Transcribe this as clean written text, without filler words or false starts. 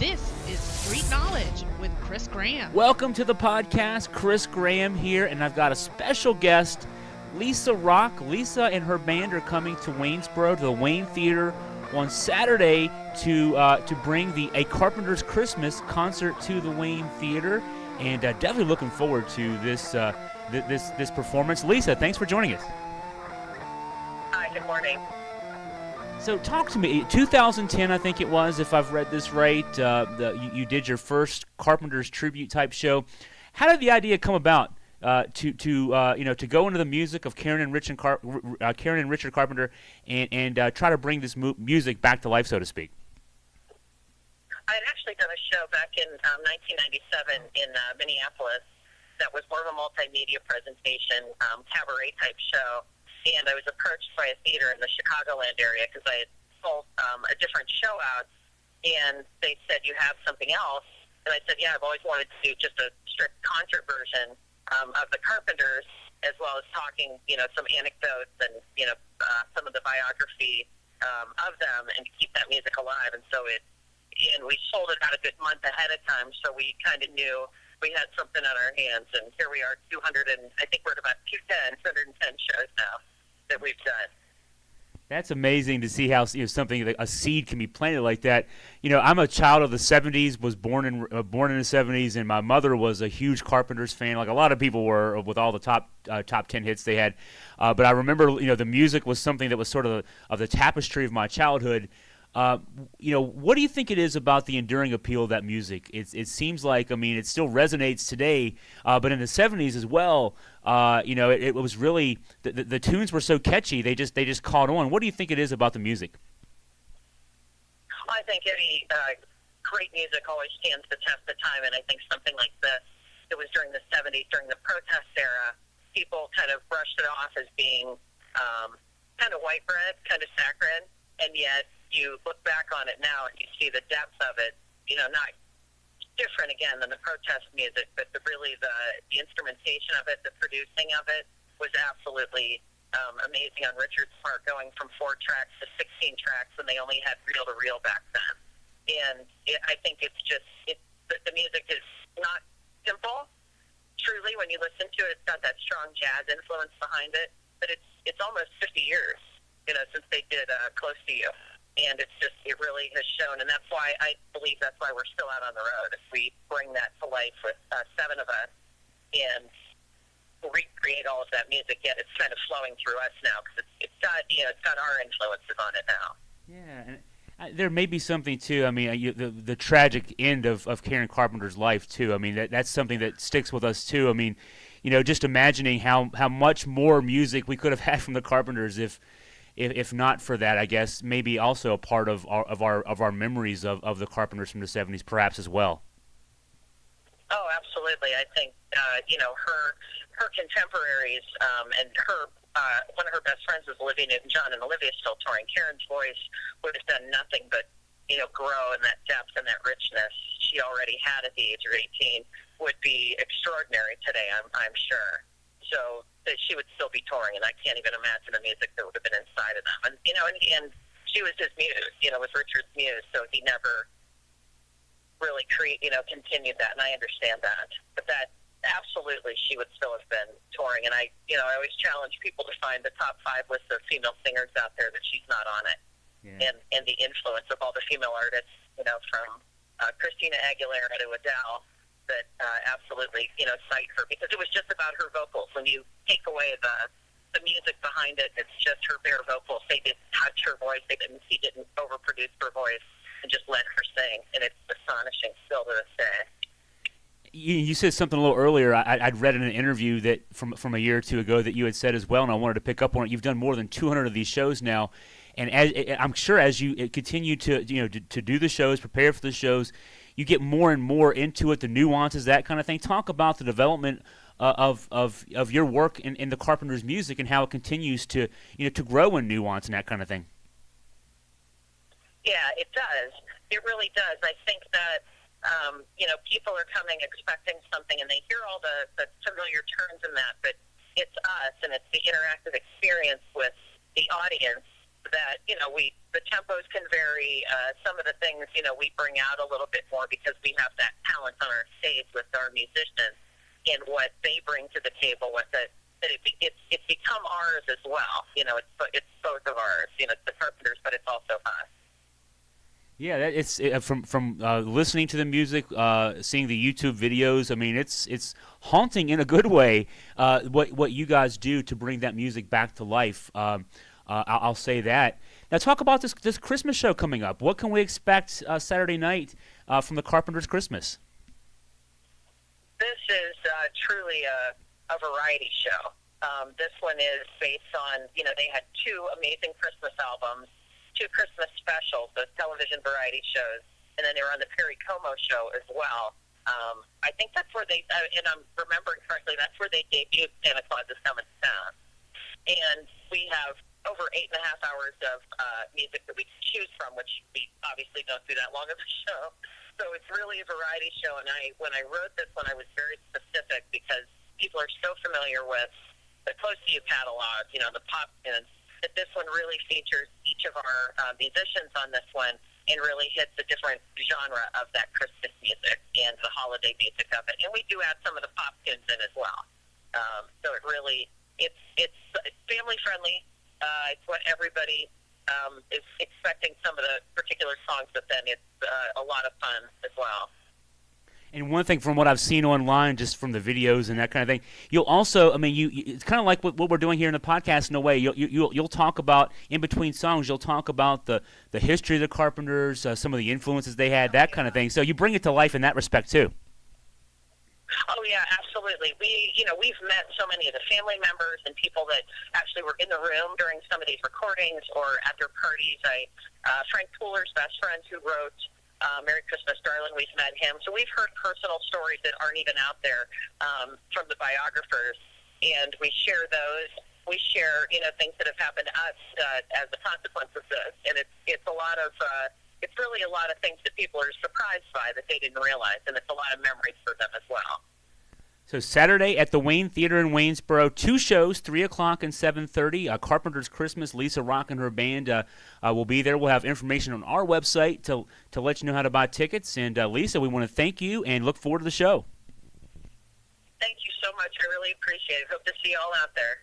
This is Street Knowledge with Chris Graham. Welcome to the podcast. Chris Graham here, and I've got a special guest, Lisa Rock. Lisa and her band are coming to Waynesboro, to the Wayne Theater, on Saturday to bring the A Carpenters Christmas concert to the Wayne Theater, and definitely looking forward to this performance. Lisa, thanks for joining us. Hi, good morning. So talk to me. 2010, I think it was, if I've read this right. You did your first Carpenters tribute type show. How did the idea come about to go into the music of Karen and Richard Carpenter and try to bring this music back to life, so to speak? I had actually done a show back in 1997 in Minneapolis that was more of a multimedia presentation, cabaret type show. And I was approached by a theater in the Chicagoland area because I had sold a different show out, and they said, "You have something else?" And I said, "Yeah, I've always wanted to do just a strict concert version of the Carpenters, as well as talking, some anecdotes and some of the biography of them, and to keep that music alive." And so we sold it out a good month ahead of time, so we kind of knew we had something on our hands, and here we are, I think we're at about 210 shows now that we've done. That's amazing to see how something like a seed can be planted like that. I'm a child of the '70s, was born in the '70s, and my mother was a huge Carpenters fan, like a lot of people were, with all the top 10 hits they had. But I remember, the music was something that was sort of the tapestry of my childhood. What do you think it is about the enduring appeal of that music? It seems like, it still resonates today, but in the '70s as well. It was really the tunes were so catchy. They just caught on. What do you think it is about the music? I think any great music always stands the test of time, and I think something like this, it was during the '70s, during the protest era, people kind of brushed it off as being kind of white bread, kind of saccharine, and yet you look back on it now and you see the depth of it, not different again than the protest music, but really the instrumentation of it, the producing of it was absolutely amazing on Richard's part, going from 4 tracks to 16 tracks when they only had reel-to-reel back then. And I think the music is not simple. Truly, when you listen to it, it's got that strong jazz influence behind it, but it's almost 50 years, since they did Close to You. And it really has shown, and that's why I believe that's why we're still out on the road. If we bring that to life with 7 of us and recreate all of that music, yet it's kind of flowing through us now because it's got our influences on it now. Yeah, and there may be something too. The tragic end of Karen Carpenter's life too. That's something that sticks with us too. Just imagining how much more music we could have had from the Carpenters if not for that, I guess maybe also a part of our memories of the Carpenters from the '70s, perhaps as well. Oh, absolutely. I think her contemporaries and her one of her best friends was Olivia Newton-John, and Olivia's still touring. Karen's voice would have done nothing but grow in that depth and that richness she already had at the age of 18 would be extraordinary today. I'm sure. So that she would still be touring, and I can't even imagine the music that would have been inside of them. And and she was his muse, was Richard's muse, so he never really continued that, and I understand that. But that absolutely, she would still have been touring, and I always challenge people to find the top 5 list of female singers out there that she's not on it, yeah. And the influence of all the female artists, from Christina Aguilera to Adele. That absolutely, cite her, because it was just about her vocals. When you take away the music behind it, it's just her bare vocals. They didn't touch her voice. He didn't overproduce her voice and just let her sing. And it's astonishing still to this day. You said something a little earlier. I'd read in an interview that from a year or two ago that you had said as well, and I wanted to pick up on it. You've done more than 200 of these shows now, and I'm sure as you continue to do the shows, prepare for the shows, you get more and more into it, the nuances, that kind of thing. Talk about the development of your work in the Carpenters' music and how it continues to grow in nuance and that kind of thing. Yeah, it does. It really does. I think that people are coming expecting something, and they hear all the familiar terms in that, but it's us, and it's the interactive experience with the audience that, the tempos can vary. Some of the things, we bring out a little bit more because we have that talent on our stage with our musicians and what they bring to the table with it. That it's become ours as well. It's both of ours. It's the Carpenters, but it's also us. Yeah, it's from listening to the music, seeing the YouTube videos. I mean, it's haunting in a good way. What you guys do to bring that music back to life. I'll say that. Now, talk about this Christmas show coming up. What can we expect Saturday night from the Carpenters Christmas? This is truly a variety show. This one is based on, they had two amazing Christmas albums, two Christmas specials, those television variety shows, and then they were on the Perry Como show as well. I think that's where and I'm remembering correctly, that's where they debuted Santa Claus is Coming to Town. And we have over 8.5 hours of music that we can choose from, which we obviously don't do that long of a show. So it's really a variety show, and when I wrote this one, I was very specific because people are so familiar with the Close to You catalog, the pop tunes, that this one really features each of our musicians on this one and really hits a different genre of that Christmas music and the holiday music of it. And we do add some of the pop tunes in as well. So it's family friendly. It's what everybody is expecting, some of the particular songs, but then it's a lot of fun as well. And one thing from what I've seen online, just from the videos and that kind of thing, you'll also, I mean, it's kind of like what we're doing here in the podcast in a way. You'll talk about, in between songs, you'll talk about the history of the Carpenters, some of the influences they had, that kind of thing. So you bring it to life in that respect too. Oh yeah, absolutely. We've met so many of the family members and people that actually were in the room during some of these recordings or at their parties. Frank Pooler's best friend who wrote Merry Christmas, Darling, we've met him. So we've heard personal stories that aren't even out there from the biographers, and we share those. We share, things that have happened to us as a consequence of this, and it's a lot of it's really a lot of things that people are surprised by that they didn't realize, and it's a lot of memories for them as well. So Saturday at the Wayne Theater in Waynesboro, 2 shows, 3 o'clock and 7:30. Carpenter's Christmas. Lisa Rock and her band will be there. We'll have information on our website to let you know how to buy tickets. And Lisa, we want to thank you and look forward to the show. Thank you so much. I really appreciate it. Hope to see you all out there.